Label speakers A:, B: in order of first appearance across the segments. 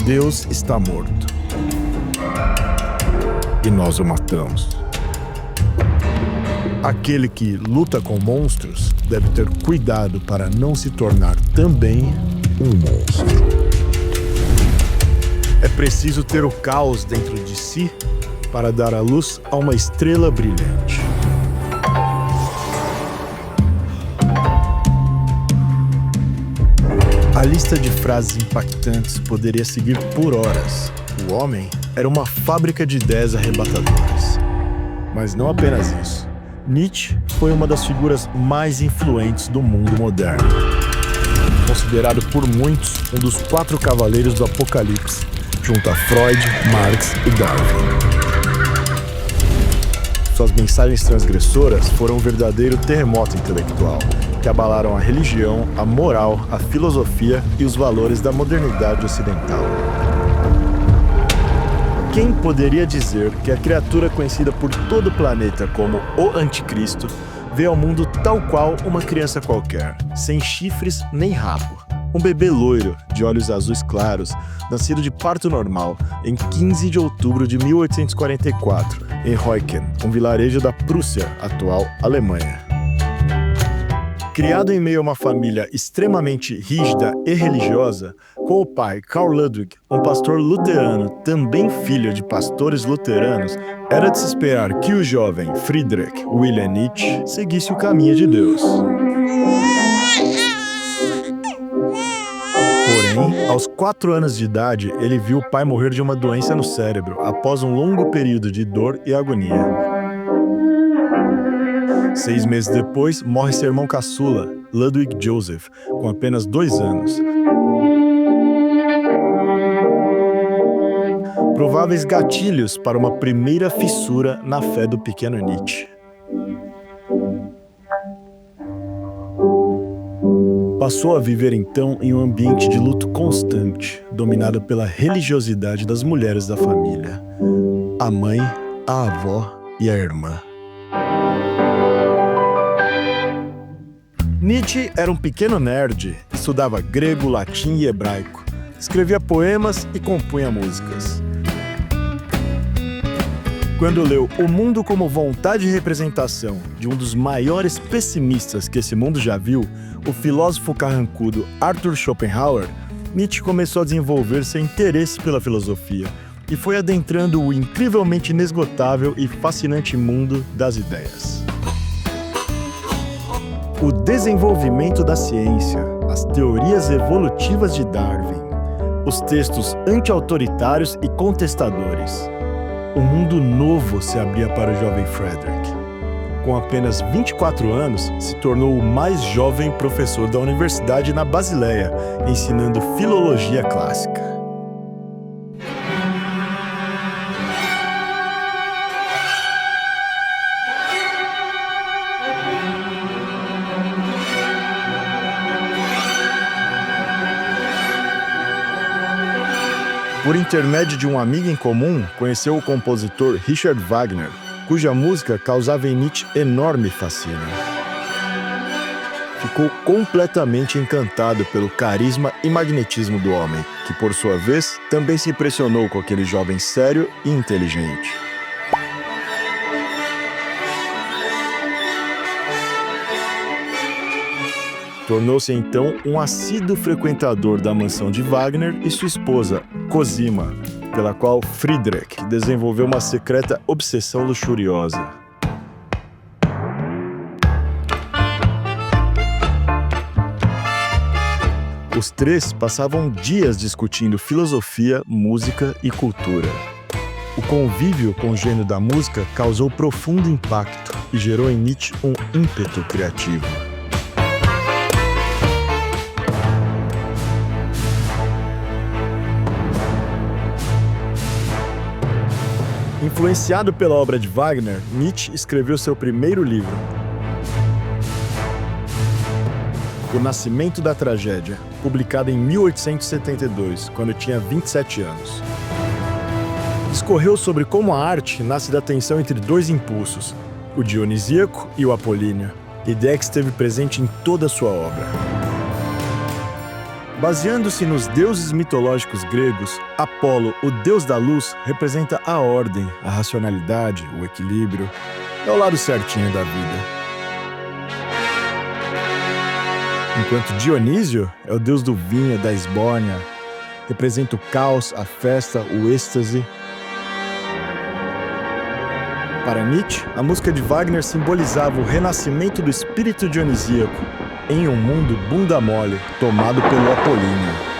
A: Deus está morto. E nós o matamos. Aquele que luta com monstros deve ter cuidado para não se tornar também um monstro. É preciso ter o caos dentro de si para dar a luz a uma estrela brilhante. A lista de frases impactantes poderia seguir por horas. O homem era uma fábrica de ideias arrebatadoras. Mas não apenas isso. Nietzsche foi uma das figuras mais influentes do mundo moderno. Considerado por muitos um dos 4 cavaleiros do Apocalipse, junto a Freud, Marx e Darwin. Suas mensagens transgressoras foram um verdadeiro terremoto intelectual, que abalaram a religião, a moral, a filosofia e os valores da modernidade ocidental. Quem poderia dizer que a criatura conhecida por todo o planeta como o Anticristo veio ao mundo tal qual uma criança qualquer, sem chifres nem rabo? Um bebê loiro, de olhos azuis claros, nascido de parto normal, em 15 de outubro de 1844, em Reuken, um vilarejo da Prússia, atual Alemanha. Criado em meio a uma família extremamente rígida e religiosa, com o pai Karl Ludwig, um pastor luterano, também filho de pastores luteranos, era de se esperar que o jovem Friedrich Wilhelm Nietzsche seguisse o caminho de Deus. Porém, aos 4 anos de idade, ele viu o pai morrer de uma doença no cérebro, após um longo período de dor e agonia. 6 meses depois, morre seu irmão caçula, Ludwig Joseph, com apenas 2 anos. Prováveis gatilhos para uma primeira fissura na fé do pequeno Nietzsche. Passou a viver então em um ambiente de luto constante, dominado pela religiosidade das mulheres da família: a mãe, a avó e a irmã. Nietzsche era um pequeno nerd, estudava grego, latim e hebraico, escrevia poemas e compunha músicas. Quando leu O Mundo como Vontade e Representação, de um dos maiores pessimistas que esse mundo já viu, o filósofo carrancudo Arthur Schopenhauer, Nietzsche começou a desenvolver seu interesse pela filosofia e foi adentrando o incrivelmente inesgotável e fascinante mundo das ideias. O desenvolvimento da ciência, as teorias evolutivas de Darwin, os textos anti-autoritários e contestadores. Um mundo novo se abria para o jovem Friedrich. Com apenas 24 anos, se tornou o mais jovem professor da universidade na Basileia, ensinando filologia clássica. Por intermédio de um amigo em comum, conheceu o compositor Richard Wagner, cuja música causava em Nietzsche enorme fascínio. Ficou completamente encantado pelo carisma e magnetismo do homem, que, por sua vez, também se impressionou com aquele jovem sério e inteligente. Tornou-se então um assíduo frequentador da mansão de Wagner e sua esposa, Cosima, pela qual Friedrich desenvolveu uma secreta obsessão luxuriosa. Os 3 passavam dias discutindo filosofia, música e cultura. O convívio com o gênio da música causou profundo impacto e gerou em Nietzsche um ímpeto criativo. Influenciado pela obra de Wagner, Nietzsche escreveu seu primeiro livro, O Nascimento da Tragédia, publicado em 1872, quando tinha 27 anos. Discorreu sobre como a arte nasce da tensão entre 2 impulsos, o dionisíaco e o apolíneo, ideia que esteve presente em toda a sua obra. Baseando-se nos deuses mitológicos gregos, Apolo, o deus da luz, representa a ordem, a racionalidade, o equilíbrio. É o lado certinho da vida. Enquanto Dionísio é o deus do vinho, da esbórnia, representa o caos, a festa, o êxtase. Para Nietzsche, a música de Wagner simbolizava o renascimento do espírito dionisíaco em um mundo bunda mole, tomado pelo Apolíneo.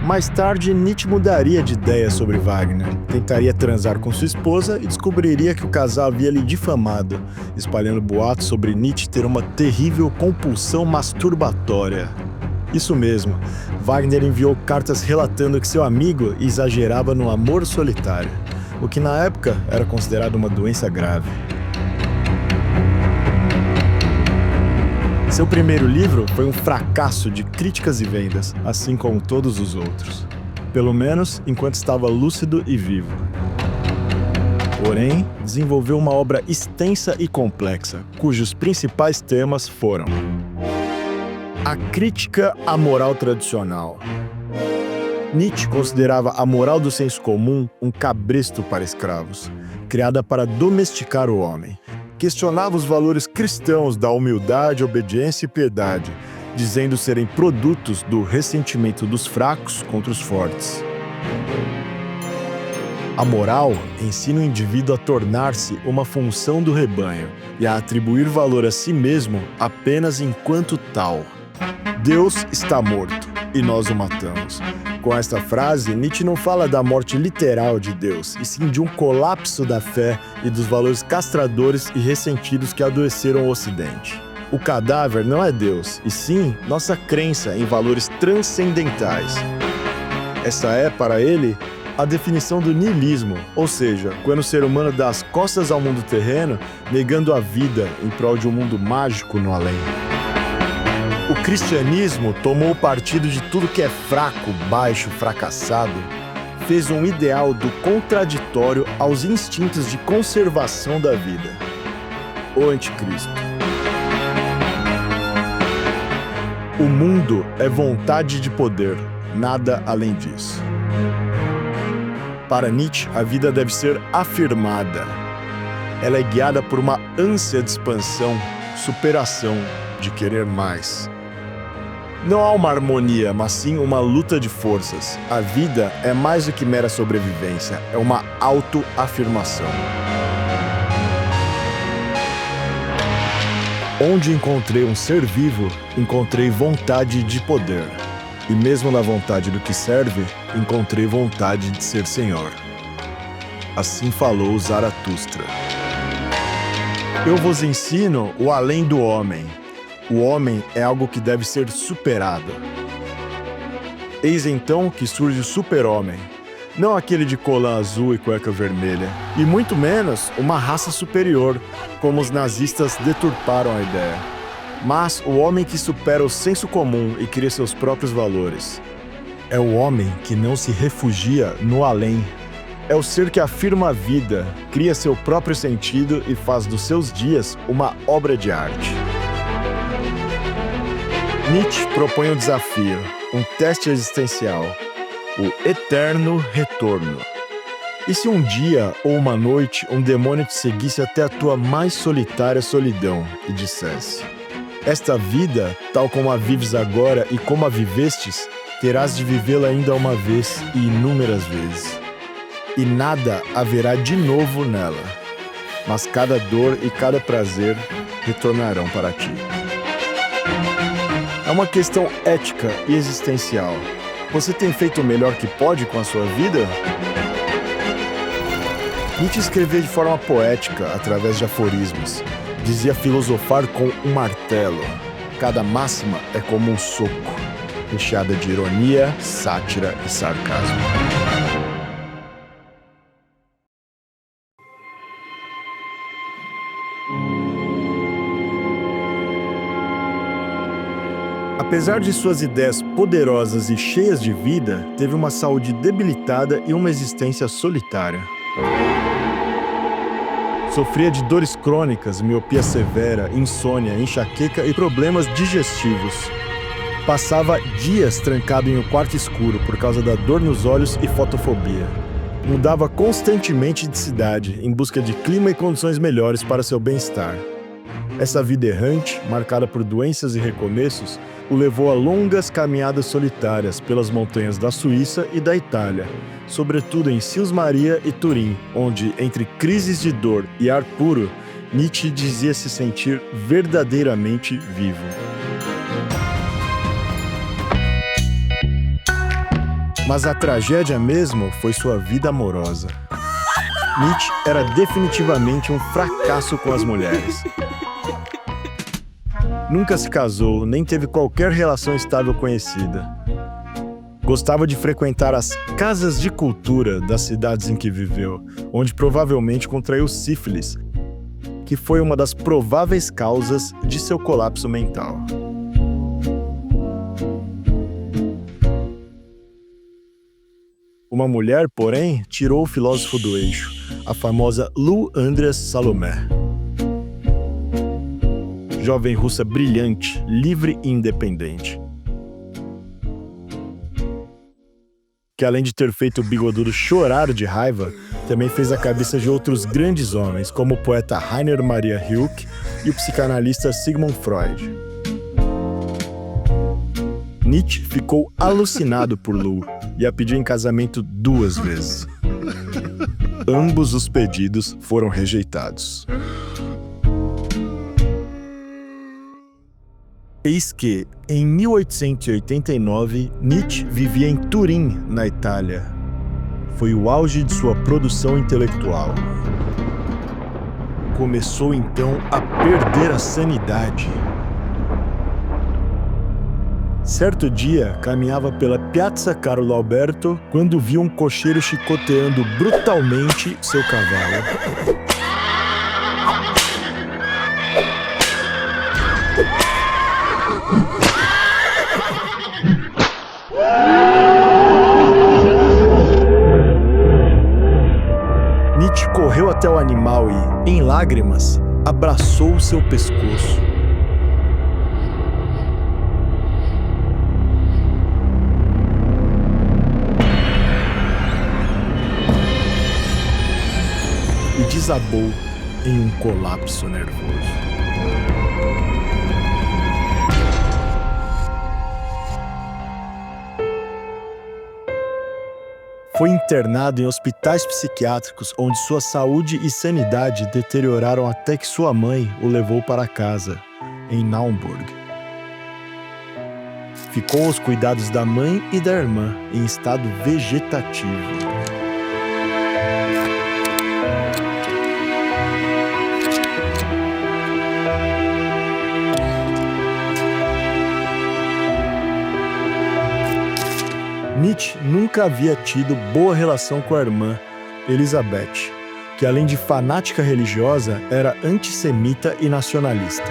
A: Mais tarde, Nietzsche mudaria de ideia sobre Wagner. Tentaria transar com sua esposa e descobriria que o casal havia lhe difamado, espalhando boatos sobre Nietzsche ter uma terrível compulsão masturbatória. Isso mesmo, Wagner enviou cartas relatando que seu amigo exagerava no amor solitário, o que na época era considerado uma doença grave. Seu primeiro livro foi um fracasso de críticas e vendas, assim como todos os outros. Pelo menos enquanto estava lúcido e vivo. Porém, desenvolveu uma obra extensa e complexa, cujos principais temas foram: a crítica à moral tradicional. Nietzsche considerava a moral do senso comum um cabresto para escravos, criada para domesticar o homem. Questionava os valores cristãos da humildade, obediência e piedade, dizendo serem produtos do ressentimento dos fracos contra os fortes. A moral ensina o indivíduo a tornar-se uma função do rebanho e a atribuir valor a si mesmo apenas enquanto tal. Deus está morto e nós o matamos. Com esta frase, Nietzsche não fala da morte literal de Deus, e sim de um colapso da fé e dos valores castradores e ressentidos que adoeceram o Ocidente. O cadáver não é Deus, e sim nossa crença em valores transcendentais. Essa é, para ele, a definição do niilismo, ou seja, quando o ser humano dá as costas ao mundo terreno, negando a vida em prol de um mundo mágico no além. O cristianismo tomou partido de tudo que é fraco, baixo, fracassado, fez um ideal do contraditório aos instintos de conservação da vida. O anticristo. O mundo é vontade de poder, nada além disso. Para Nietzsche, a vida deve ser afirmada. Ela é guiada por uma ânsia de expansão, superação, de querer mais. Não há uma harmonia, mas sim uma luta de forças. A vida é mais do que mera sobrevivência, é uma autoafirmação. Onde encontrei um ser vivo, encontrei vontade de poder. E mesmo na vontade do que serve, encontrei vontade de ser senhor. Assim falou Zaratustra. Eu vos ensino o além do homem. O homem é algo que deve ser superado. Eis então que surge o super-homem, não aquele de colã azul e cueca vermelha, e muito menos uma raça superior, como os nazistas deturparam a ideia, mas o homem que supera o senso comum e cria seus próprios valores. É o homem que não se refugia no além. É o ser que afirma a vida, cria seu próprio sentido e faz dos seus dias uma obra de arte. Nietzsche propõe um desafio, um teste existencial, o eterno retorno. E se um dia ou uma noite um demônio te seguisse até a tua mais solitária solidão e dissesse: esta vida, tal como a vives agora e como a vivestes, terás de vivê-la ainda uma vez e inúmeras vezes. E nada haverá de novo nela, mas cada dor e cada prazer retornarão para ti. É uma questão ética e existencial. Você tem feito o melhor que pode com a sua vida? Nietzsche escrevia de forma poética, através de aforismos. Dizia filosofar com um martelo. Cada máxima é como um soco, recheada de ironia, sátira e sarcasmo. Apesar de suas ideias poderosas e cheias de vida, teve uma saúde debilitada e uma existência solitária. Sofria de dores crônicas, miopia severa, insônia, enxaqueca e problemas digestivos. Passava dias trancado em um quarto escuro por causa da dor nos olhos e fotofobia. Mudava constantemente de cidade em busca de clima e condições melhores para seu bem-estar. Essa vida errante, marcada por doenças e recomeços, o levou a longas caminhadas solitárias pelas montanhas da Suíça e da Itália, sobretudo em Sils Maria e Turim, onde, entre crises de dor e ar puro, Nietzsche dizia se sentir verdadeiramente vivo. Mas a tragédia mesmo foi sua vida amorosa. Nietzsche era definitivamente um fracasso com as mulheres. Nunca se casou, nem teve qualquer relação estável conhecida. Gostava de frequentar as casas de cultura das cidades em que viveu, onde provavelmente contraiu sífilis, que foi uma das prováveis causas de seu colapso mental. Uma mulher, porém, tirou o filósofo do eixo, a famosa Lou Andreas Salomé. Jovem russa brilhante, livre e independente. Que além de ter feito o bigodudo chorar de raiva, também fez a cabeça de outros grandes homens, como o poeta Rainer Maria Rilke e o psicanalista Sigmund Freud. Nietzsche ficou alucinado por Lou e a pediu em casamento 2 vezes. Ambos os pedidos foram rejeitados. Eis que, em 1889, Nietzsche vivia em Turim, na Itália. Foi o auge de sua produção intelectual. Começou então a perder a sanidade. Certo dia, caminhava pela Piazza Carlo Alberto quando viu um cocheiro chicoteando brutalmente seu cavalo. Nietzsche correu até o animal e, em lágrimas, abraçou o seu pescoço. E desabou em um colapso nervoso. Foi internado em hospitais psiquiátricos onde sua saúde e sanidade deterioraram até que sua mãe o levou para casa, em Naumburg. Ficou aos cuidados da mãe e da irmã, em estado vegetativo. Nietzsche nunca havia tido boa relação com a irmã, Elisabeth, que além de fanática religiosa, era antissemita e nacionalista.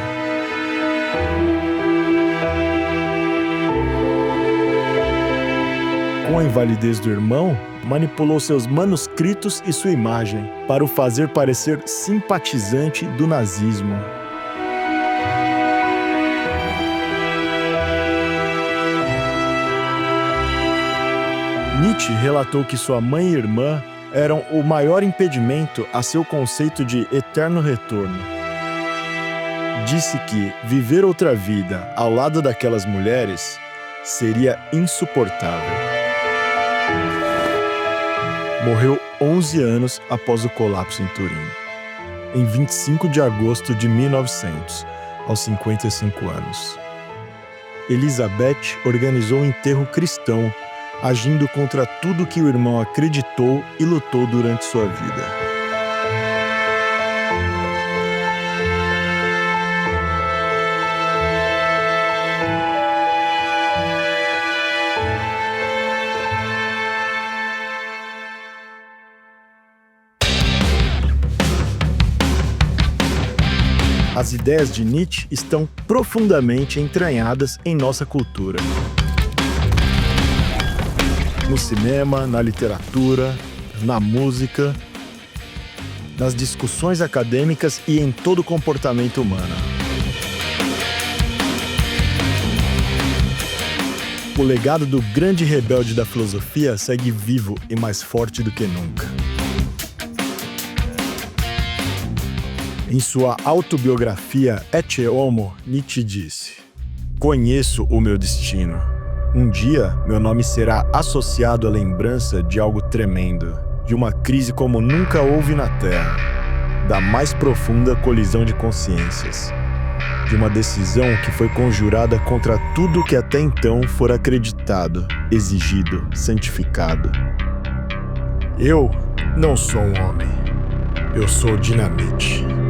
A: Com a invalidez do irmão, manipulou seus manuscritos e sua imagem para o fazer parecer simpatizante do nazismo. Nietzsche relatou que sua mãe e irmã eram o maior impedimento a seu conceito de eterno retorno. Disse que viver outra vida ao lado daquelas mulheres seria insuportável. Morreu 11 anos após o colapso em Turim, em 25 de agosto de 1900, aos 55 anos. Elizabeth organizou um enterro cristão, agindo contra tudo que o irmão acreditou e lutou durante sua vida. As ideias de Nietzsche estão profundamente entranhadas em nossa cultura. No cinema, na literatura, na música. nas discussões acadêmicas e em todo o comportamento humano. O legado do grande rebelde da filosofia segue vivo e mais forte do que nunca. Em sua autobiografia Ecce Homo, Nietzsche disse: "Conheço o meu destino. Um dia, meu nome será associado à lembrança de algo tremendo, de uma crise como nunca houve na Terra, da mais profunda colisão de consciências, de uma decisão que foi conjurada contra tudo que até então fora acreditado, exigido, santificado. Eu não sou um homem. Eu sou dinamite."